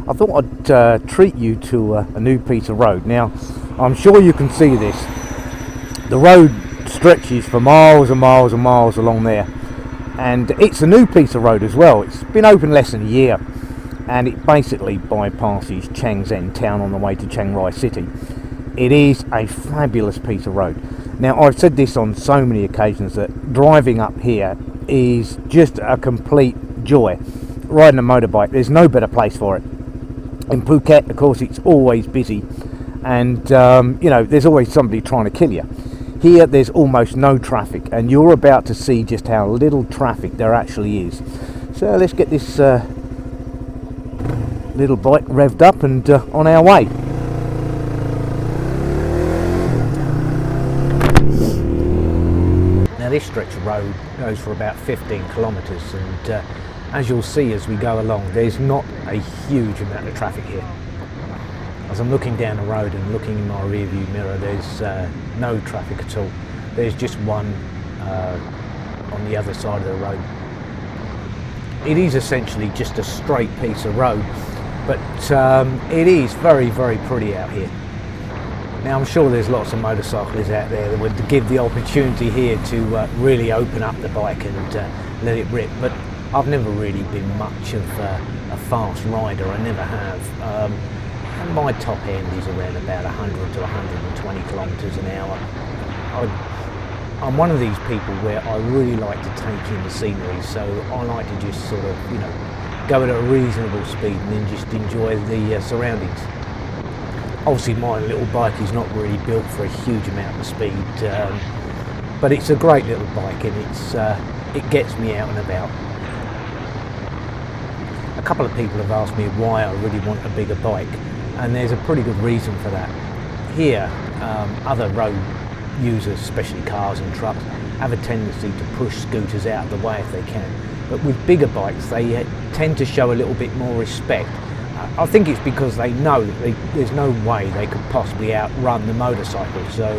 I thought I'd treat you to a new piece of road. Now, I'm sure you can see this. The road stretches for miles and miles and miles along there, and it's a new piece of road as well. It's been open less than a year, and it basically bypasses Chiang Sean town on the way to Chiang Rai city. It is a fabulous piece of road. Now, I've said this on so many occasions that driving up here is just a complete joy. Riding a motorbike, there's no better place for it. In Phuket, of course, it's always busy, and there's always somebody trying to kill you. Here there's almost no traffic, and you're about to see just how little traffic there actually is. So let's get this little bike revved up and on our way. Now, this stretch of road goes for about 15 kilometres, and as you'll see as we go along, there's not a huge amount of traffic here. As I'm looking down the road and looking in my rear view mirror, there's no traffic at all. There's just one on the other side of the road. It is essentially just a straight piece of road, but it is very, very pretty out here. Now, I'm sure there's lots of motorcyclists out there that would give the opportunity here to really open up the bike and let it rip, but I've never really been much of a fast rider. I never have. And my top end is around about 100 to 120 kilometres an hour. I'm one of these people where I really like to take in the scenery, so I like to just sort of, go at a reasonable speed and then just enjoy the surroundings. Obviously, my little bike is not really built for a huge amount of speed, but it's a great little bike, and it gets me out and about. A couple of people have asked me why I really want a bigger bike, and there's a pretty good reason for that. Here, other road users, especially cars and trucks, have a tendency to push scooters out of the way if they can. But with bigger bikes, they tend to show a little bit more respect. I think it's because they know that there's no way they could possibly outrun the motorcycle. So,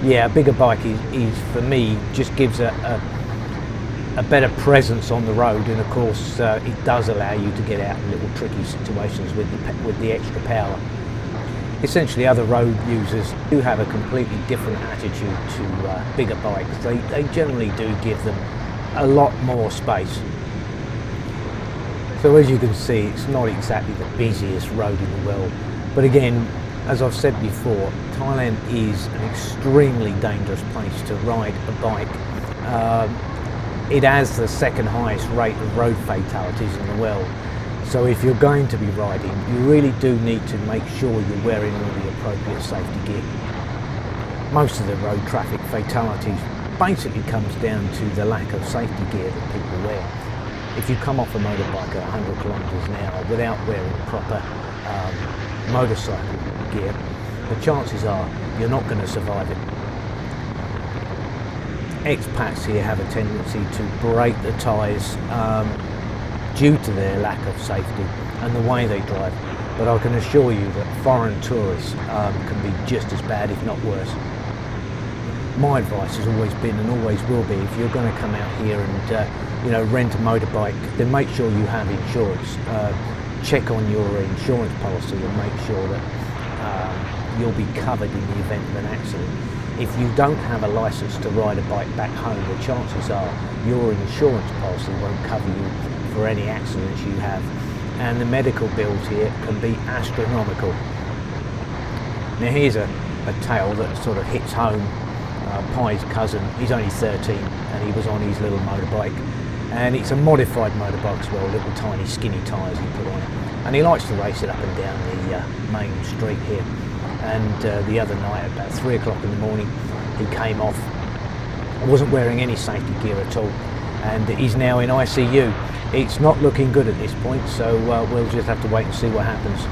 a bigger bike is for me, just gives a better presence on the road, and of course it does allow you to get out in little tricky situations with the extra power. Essentially, other road users do have a completely different attitude to bigger bikes. They generally do give them a lot more space. So as you can see, it's not exactly the busiest road in the world, but again, as I've said before, Thailand is an extremely dangerous place to ride a bike. It has the second highest rate of road fatalities in the world. So if you're going to be riding, you really do need to make sure you're wearing all the appropriate safety gear. Most of the road traffic fatalities basically comes down to the lack of safety gear that people wear. If you come off a motorbike at 100 kilometres an hour without wearing proper motorcycle gear, the chances are you're not going to survive it. Expats here have a tendency to break the tyres due to their lack of safety and the way they drive, but I can assure you that foreign tourists can be just as bad, if not worse. My advice has always been, and always will be, if you're going to come out here and rent a motorbike, then make sure you have insurance. Check on your insurance policy and make sure that you'll be covered in the event of an accident. If you don't have a license to ride a bike back home, the chances are your insurance policy won't cover you for any accidents you have, and the medical bills here can be astronomical. Now, here's a tale that sort of hits home. Pai's cousin, he's only 13, and he was on his little motorbike, and it's a modified motorbike as well, little tiny skinny tyres he put on it, and he likes to race it up and down the main street here. And the other night, about 3 o'clock in the morning, he came off, wasn't wearing any safety gear at all, and he's now in ICU. It's not looking good at this point, so we'll just have to wait and see what happens.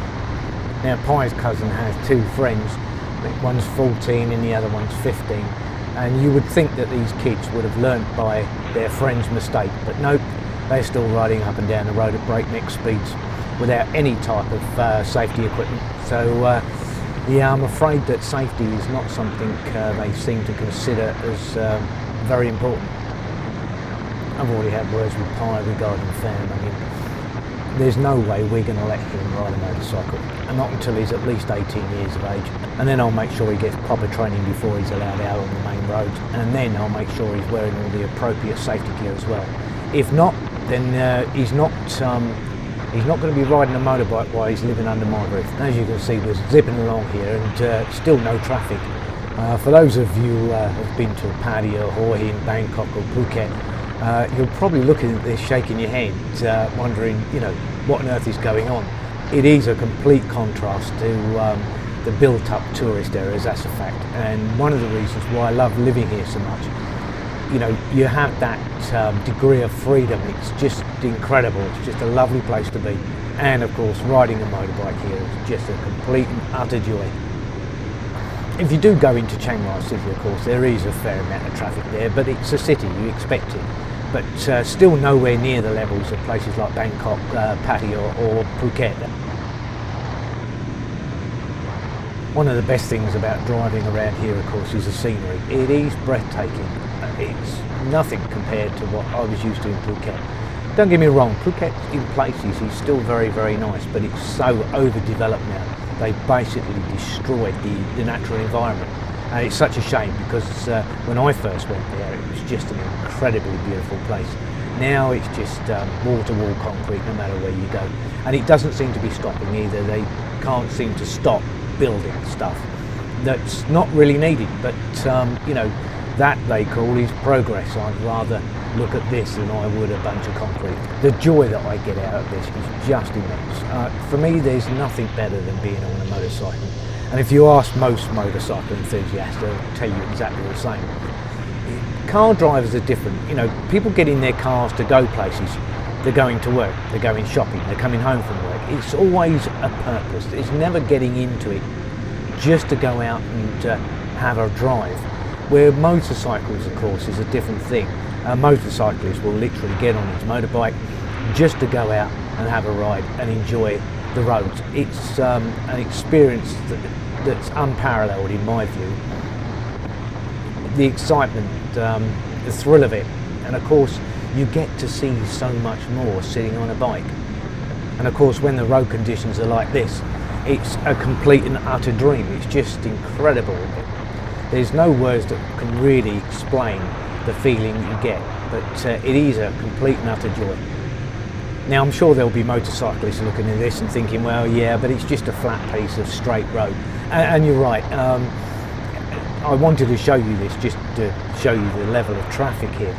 Now, Pai's cousin has two friends. One's 14 and the other one's 15, and you would think that these kids would have learnt by their friend's mistake, but nope, they're still riding up and down the road at breakneck speeds without any type of safety equipment. So I'm afraid that safety is not something they seem to consider as very important. I've already had words with Pai regarding fam. I mean, there's no way we're going to let him ride a motorcycle, and not until he's at least 18 years of age. And then I'll make sure he gets proper training before he's allowed out on the main roads, and then I'll make sure he's wearing all the appropriate safety gear as well. If not, then he's not going to be riding a motorbike while he's living under my roof. As you can see, we're zipping along here, and still no traffic. For those of you who have been to Pattaya or Hua Hin, Bangkok or Phuket, you're probably looking at this shaking your head, wondering, what on earth is going on. It is a complete contrast to the built-up tourist areas, that's a fact. And one of the reasons why I love living here so much, you have that degree of freedom. It's just incredible. It's just a lovely place to be. And of course, riding a motorbike here is just a complete and utter joy. If you do go into Chiang Rai city, of course, there is a fair amount of traffic there, but it's a city, you expect it. But still nowhere near the levels of places like Bangkok, Pattaya or Phuket. One of the best things about driving around here, of course, is the scenery. It is breathtaking. It's nothing compared to what I was used to in Phuket. Don't get me wrong, Phuket in places is still very, very nice, but it's so overdeveloped now. They basically destroyed the natural environment. And it's such a shame, because when I first went there, it was just an incredibly beautiful place. Now it's just wall-to-wall concrete no matter where you go. And it doesn't seem to be stopping either. They can't seem to stop building stuff that's not really needed. But, that they call is progress. I'd rather look at this than I would a bunch of concrete. The joy that I get out of this is just immense. For me, there's nothing better than being on a motorcycle. And if you ask most motorcycle enthusiasts, they'll tell you exactly the same. Car drivers are different. People get in their cars to go places. They're going to work, they're going shopping, they're coming home from work. It's always a purpose. It's never getting into it just to go out and have a drive. Where motorcycles, of course, is a different thing. A motorcyclist will literally get on his motorbike just to go out and have a ride and enjoy the roads. It's an experience that's unparalleled in my view. The excitement, the thrill of it, and of course you get to see so much more sitting on a bike. And of course, when the road conditions are like this, it's a complete and utter dream. It's just incredible. There's no words that can really explain the feeling you get, but it is a complete and utter joy. Now, I'm sure there'll be motorcyclists looking at this and thinking, well, yeah, but it's just a flat piece of straight road. And you're right. I wanted to show you this just to show you the level of traffic here.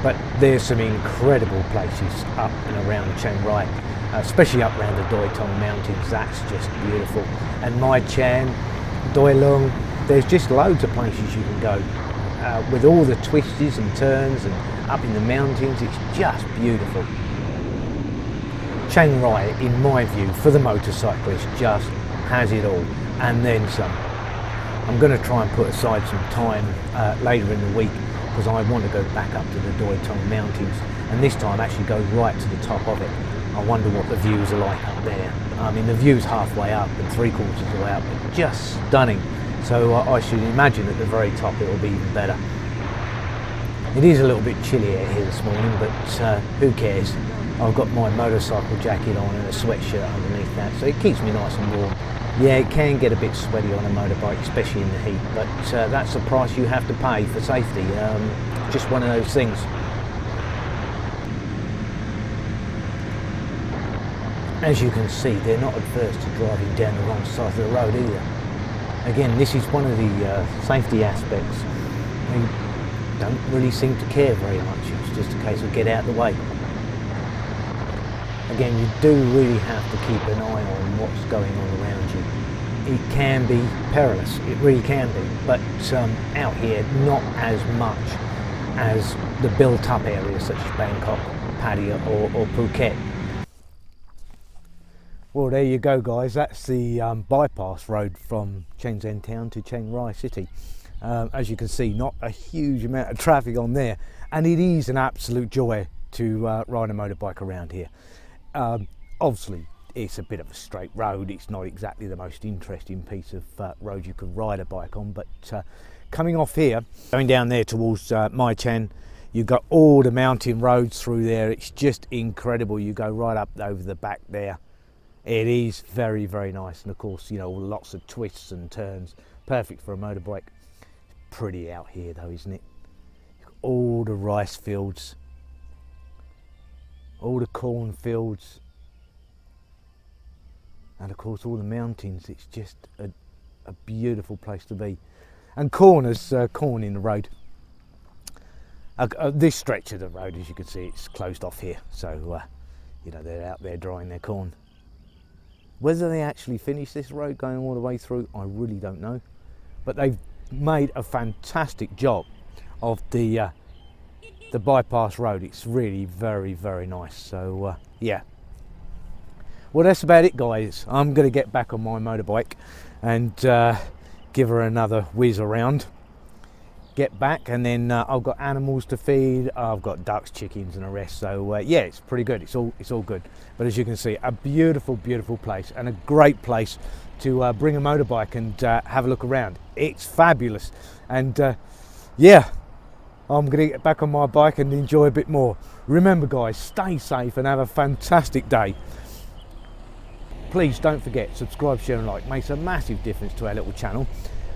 But there's some incredible places up and around Chiang Rai, especially up around the Doi Tong Mountains. That's just beautiful. And Mai Chan, Doi Lung, there's just loads of places you can go. With all the twists and turns and up in the mountains, it's just beautiful. Chiang Rai, in my view, for the motorcyclist, just has it all, and then some. I'm going to try and put aside some time later in the week, because I want to go back up to the Doi Tong Mountains, and this time actually go right to the top of it. I wonder what the views are like up there. I mean, the view's halfway up and 3/4 of the way up, but just stunning. So I should imagine at the very top it'll be even better. It is a little bit chilly out here this morning, but who cares? I've got my motorcycle jacket on and a sweatshirt underneath that, so it keeps me nice and warm. Yeah, it can get a bit sweaty on a motorbike, especially in the heat, but that's the price you have to pay for safety. Just one of those things. As you can see, they're not adverse to driving down the wrong side of the road either. Again, this is one of the safety aspects. They don't really seem to care very much. It's just a case of get out of the way. Again, you do really have to keep an eye on what's going on around you. It can be perilous, it really can be, but out here, not as much as the built-up areas such as Bangkok, Pattaya or Phuket. Well, there you go, guys. That's the bypass road from Chiang Saen town to Chiang Rai city. As you can see, not a huge amount of traffic on there, and it is an absolute joy to ride a motorbike around here. Obviously, it's a bit of a straight road. It's not exactly the most interesting piece of road you could ride a bike on, but coming off here, going down there towards Mai Chan, You've got all the mountain roads through there. It's just incredible. You go right up over the back there. It is very, very nice. And of course, you know, lots of twists and turns. Perfect for a motorbike. Pretty out here though, isn't it? All the rice fields, all the corn fields, and of course all the mountains. It's just a beautiful place to be. And corn in the road. This stretch of the road, as you can see, it's closed off here. So, you know, they're out there drying their corn. Whether they actually finish this road going all the way through, I really don't know. But they've made a fantastic job of the bypass road. It's really very, very nice. So, yeah. Well, that's about it, guys. I'm going to get back on my motorbike and give her another whiz around. Get back, and then I've got animals to feed. I've got ducks, chickens, and the rest. So yeah, it's pretty good. It's all good. But as you can see, a beautiful, beautiful place, and a great place to bring a motorbike and have a look around. It's fabulous, and yeah, I'm going to get back on my bike and enjoy a bit more. Remember, guys, stay safe and have a fantastic day. Please don't forget, subscribe, share, and like. Makes a massive difference to our little channel,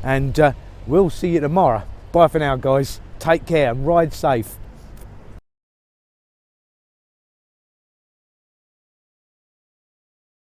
and we'll see you tomorrow. Bye for now, guys. Take care and ride safe.